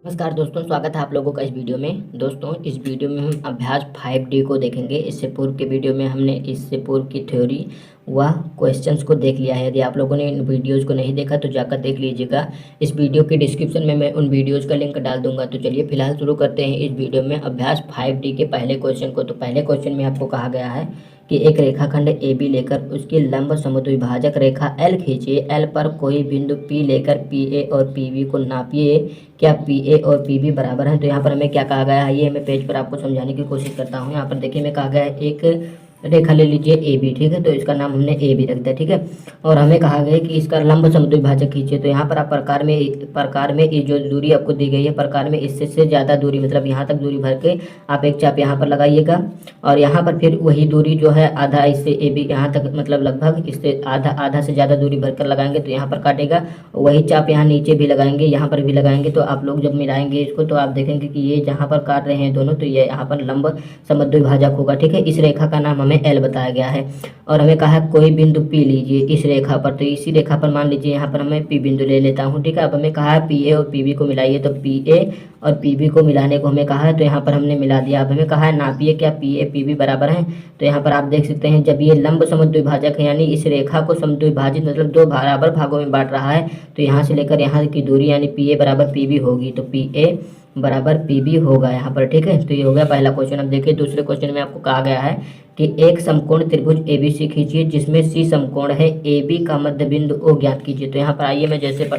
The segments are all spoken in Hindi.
नमस्कार दोस्तों, स्वागत है आप लोगों का इस वीडियो में। दोस्तों, इस वीडियो में हम अभ्यास 5D को देखेंगे। इससे पूर्व के वीडियो में हमने इससे पूर्व की थ्योरी व क्वेश्चंस को देख लिया है। यदि आप लोगों ने इन वीडियोज़ को नहीं देखा तो जाकर देख लीजिएगा। इस वीडियो के डिस्क्रिप्शन में मैं उन वीडियोज़ का लिंक डाल दूंगा। तो चलिए फिलहाल शुरू करते हैं इस वीडियो में अभ्यास 5D के पहले क्वेश्चन को। तो पहले क्वेश्चन में आपको कहा गया है कि एक रेखाखंड ए बी लेकर उसकी लंब समद्विभाजक रेखा एल खींचिए। एल पर कोई बिंदु पी लेकर पी ए और पी बी को नापिए। क्या पी ए और पी बी बराबर हैं? तो यहाँ पर हमें क्या कहा गया है, ये मैं पेज पर आपको समझाने की कोशिश करता हूँ। यहाँ पर देखिए मैं कहा गया है एक रेखा ले लीजिए ए बी, ठीक है। तो इसका नाम हमने ए बी रख दिया, ठीक है। और हमें कहा गया है कि इसका लंब समद्विभाजक खींचिए। तो यहाँ पर आप प्रकार में ये जो दूरी आपको दी गई है, प्रकार में इससे से ज़्यादा दूरी, मतलब यहाँ तक दूरी भर के आप एक चाप यहाँ पर लगाइएगा। और यहाँ पर फिर वही दूरी जो है आधा इससे ए बी यहाँ तक, मतलब लगभग इससे आधा से ज़्यादा दूरी भरकर लगाएंगे तो यहाँ पर काटेगा। वही चाप यहाँ नीचे भी लगाएंगे, यहाँ पर भी लगाएंगे। तो आप लोग जब मिलाएंगे इसको तो आप देखेंगे कि ये जहाँ पर काट रहे हैं दोनों, तो ये यहाँ पर लंब समद्विभाजक होगा, ठीक है। इस रेखा का नाम हमें एल बताया गया है। और हमें कहा है कोई बिंदु पी लीजिए इस रेखा पर। तो इसी रेखा पर मान लीजिए यहाँ पर मैं पी बिंदु ले लेता हूँ, ठीक है। अब हमें कहा है पी ए और पी बी को मिलाइए। तो पी ए और पी बी को मिलाने को हमें कहा है, तो यहाँ पर हमने मिला दिया। अब हमें कहा है नापिए क्या पी ए पी बी बराबर हैं। तो यहाँ पर आप देख सकते हैं जब ये लंब समद्विभाजक है, यानी इस रेखा को समद्विभाजित मतलब दो बराबर भागों में बांट रहा है, तो यहाँ से लेकर यहाँ की दूरी यानी पी ए बराबर पी बी होगी। तो पी ए बराबर पी बी होगा यहाँ पर, ठीक है। तो ये हो गया पहला क्वेश्चन। अब देखिए दूसरे क्वेश्चन में आपको कहा गया है कि एक समकोण त्रिभुज एबीसी खींचिए जिसमें सी समकोण है, ए बी का मध्य बिंदु ओ ज्ञात कीजिए। तो यहाँ पर आइए मैं जैसे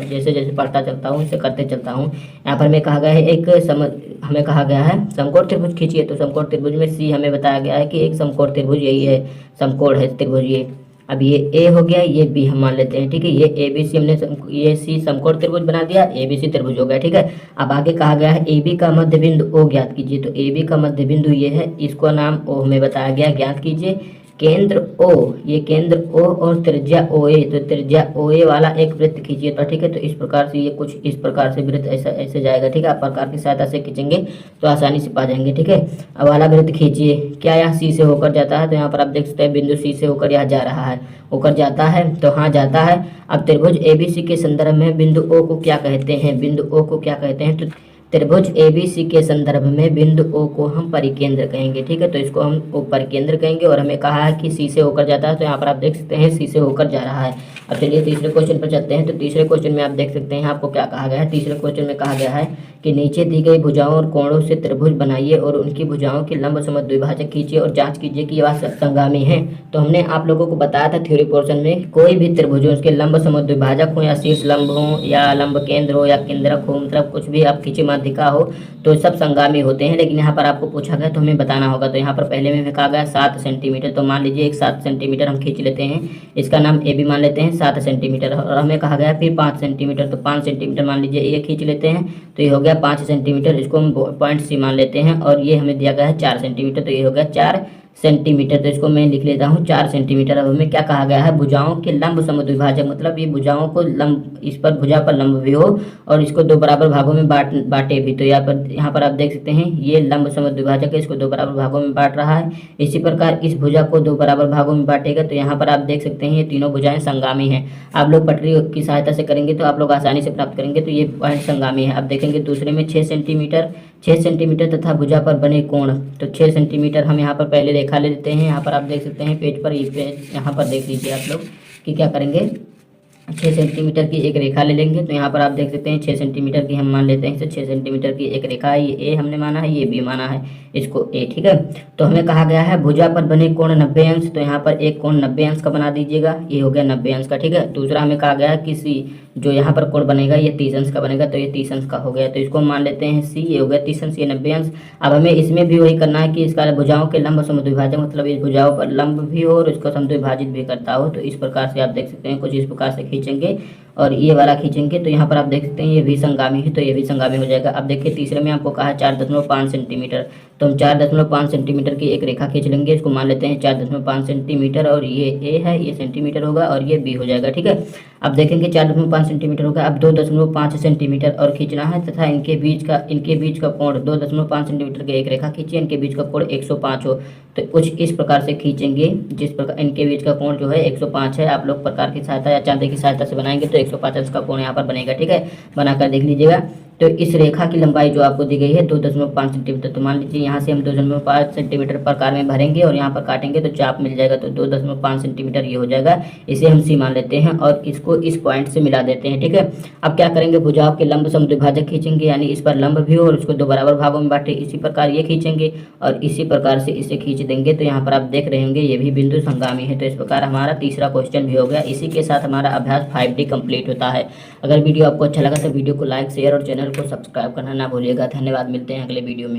पढ़ता चलता हूँ, इसे करते चलता हूँ। यहाँ पर हमें कहा गया है हमें कहा गया है समकोण त्रिभुज खींचिए। तो समकोण त्रिभुज में सी हमें बताया गया है कि एक समकोण त्रिभुज यही है, समकोण है त्रिभुज ये। अब ये ए हो गया, ये बी हम मान लेते हैं, ठीक है। ये ए बी सी हमने ये सी समकोण त्रिभुज बना दिया, ए बी सी त्रिभुज हो गया, ठीक है। अब आगे कहा गया है ए बी का मध्य बिंदु ओ ज्ञात कीजिए। तो ए बी का मध्य बिंदु ये है, इसको नाम ओ हमें बताया गया, ज्ञात कीजिए। केंद्र ओ, ये केंद्र ओ और त्रिज्या ओ ए। तो त्रिज्या ओ ए वाला एक वृत्त खींचिए, तो ठीक है। तो इस प्रकार से ये कुछ इस प्रकार से वृत्त ऐसा ऐसे जाएगा, ठीक है। आप प्रकार की सहायता से खींचेंगे तो आसानी से पा जाएंगे, ठीक है। अब वाला वृत्त खींचिए। क्या यह सी से होकर जाता है? तो यहाँ पर आप देख सकते हैं बिंदु सी से होकर यह जा रहा है, होकर जाता है, तो हाँ जाता है। अब त्रिभुज एबीसी के संदर्भ में बिंदु ओ को क्या कहते हैं? बिंदु ओ को क्या कहते हैं? तो त्रिभुज एबीसी के संदर्भ में बिंदु ओ को हम परिकेंद्र कहेंगे, ठीक है। तो इसको हम ओ परिकेंद्र कहेंगे। और हमें कहा है कि सी से होकर जाता है, तो यहाँ पर आप देख सकते हैं सी से होकर जा रहा है। अब चलिए तीसरे क्वेश्चन पर चलते हैं। तो तीसरे क्वेश्चन में आप देख सकते हैं आपको क्या कहा गया है। तीसरे क्वेश्चन में कहा गया है कि नीचे दी गई भुजाओं और कोणों से त्रिभुज बनाइए और उनकी भुजाओं के लंब समद्विभाजक कीजिए और जांच कीजिए कि वह संगामी है। तो हमने आप लोगों को बताया था थ्योरी पोर्शन में, कोई भी त्रिभुज हो उसके लंब समद्विभाजक हो या शीर्ष लंब हो या लंब केंद्र हो या केंद्रक हो, मतलब कुछ भी आप खींची माध्यिका हो, तो सब संगामी होते हैं। लेकिन यहाँ पर आपको पूछा गया तो हमें बताना होगा। तो यहाँ पर पहले में कहा गया 7 सेंटीमीटर। तो मान लीजिए एक 7 सेंटीमीटर हम खींच लेते हैं, इसका नाम ए बी मान लेते हैं 7 सेंटीमीटर। और हमें कहा गया फिर 5 सेंटीमीटर, तो 5 सेंटीमीटर मान लीजिए ये खींच लेते हैं, तो ये हो गया 5 सेंटीमीटर। इसको हम पॉइंट सी मान लेते हैं। और ये हमें दिया गया है 4 सेंटीमीटर, तो ये हो गया 4 सेंटीमीटर। तो इसको मैं लिख लेता हूँ 4 सेंटीमीटर। अब हमें क्या कहा गया है? भुजाओं के लंब समद्विभाजक, मतलब ये भुजाओं को लंब, इस पर भुजा पर लंब भी हो और इसको दो बराबर भागों में बांटे भी। तो यहाँ पर आप देख सकते हैं ये लंब समद्विभाजक है, इसको दो बराबर भागों में बांट रहा है। इसी प्रकार इस भुजा को दो बराबर भागों में बांटेगा। तो यहाँ पर आप देख सकते हैं ये तीनों भुजाएं संगामी हैं। आप लोग पटरी की सहायता से करेंगे तो आप लोग आसानी से प्राप्त करेंगे। तो ये पॉइंट संगामी है। अब देखेंगे दूसरे में 6 सेंटीमीटर तथा भुजा पर बने कोण। तो 6 सेंटीमीटर हम यहाँ पर पहले रेखा ले लेते हैं। यहाँ पर आप देख सकते हैं पेज पर, यहाँ पर देख लीजिए आप लोग कि क्या करेंगे। 6 सेंटीमीटर की एक रेखा ले लेंगे। तो यहाँ पर आप देख सकते हैं 6 सेंटीमीटर की हम मान लेते हैं। इसे 6 सेंटीमीटर की एक रेखा है, ये ए हमने माना है, ये बी माना है, इसको ए, ठीक है। तो हमें कहा गया है भुजा पर बने कोण 90 अंश। तो यहाँ पर एक कोण 90 अंश का बना दीजिएगा, ये हो गया 90 अंश का, ठीक है। दूसरा हमें कहा गया है कि सी, जो यहाँ पर कोण बनेगा ये 30 अंश का बनेगा, तो ये 30 अंश का हो गया। तो इसको हम मान लेते हैं सी, ये हो गया 30 अंश, ये 90 अंश। अब हमें इसमें भी वही करना है कि इसका भुजाओं के लंब समद्विभाजक, मतलब इस भुजाओं पर लंब भी हो और इसको समद्विभाजित भी करता हो। तो इस प्रकार से आप देख सकते हैं कुछ इस प्रकार से खींचेंगे और ये वाला खींचेंगे। तो यहाँ पर आप देख सकते हैं ये भी संगामी है, तो ये भी संगामी हो जाएगा। अब देखिए तीसरे में आपको कहा है 4.5 सेंटीमीटर। तो हम 4.5 सेंटीमीटर की एक रेखा खींच लेंगे, इसको मान लेते हैं 4.5 सेंटीमीटर। और ये ए है, ये सेंटीमीटर होगा और ये बी हो जाएगा, ठीक है। अब देखेंगे 4.5 सेंटीमीटर होगा। अब 2.5 सेंटीमीटर और खींचना है तथा इनके बीच का कोण 2.5 सेंटीमीटर की एक रेखा खींचिए, इनके बीच का कोण 105 हो। तो कुछ इस प्रकार से खींचेंगे, जिस प्रकार इनके बीच का कोण जो है 105 है। आप लोग प्रकार की सहायता या चांदे की सहायता से बनाएंगे तो 105 अंश का कोण यहाँ पर बनेगा, ठीक है। बनाकर देख लीजिएगा। तो इस रेखा की लंबाई जो आपको दी गई है 2.5 सेंटीमीटर। तो मान लीजिए यहाँ से हम 2.5 सेंटीमीटर प्रकार में भरेंगे और यहाँ पर काटेंगे तो चाप मिल जाएगा, तो 2.5 सेंटीमीटर ये हो जाएगा। इसे हम सी मान लेते हैं और इसको इस पॉइंट से मिला देते हैं, ठीक है। अब क्या करेंगे, भुजाओं के लंब समद्विभाजक खींचेंगे, यानी इस पर लंब भी हो और उसको 2 बराबर भागों में बांटे। इसी प्रकार ये खींचेंगे और इसी प्रकार से इसे खींच देंगे। तो यहाँ पर आप देख रहे होंगे ये भी बिंदु संगामी है। तो इस प्रकार हमारा तीसरा क्वेश्चन भी हो गया। इसी के साथ हमारा अभ्यास 5D कंप्लीट होता है। अगर वीडियो आपको अच्छा लगा तो वीडियो को लाइक, शेयर और चैनल को सब्सक्राइब करना ना भूलिएगा। धन्यवाद, मिलते हैं अगले वीडियो में।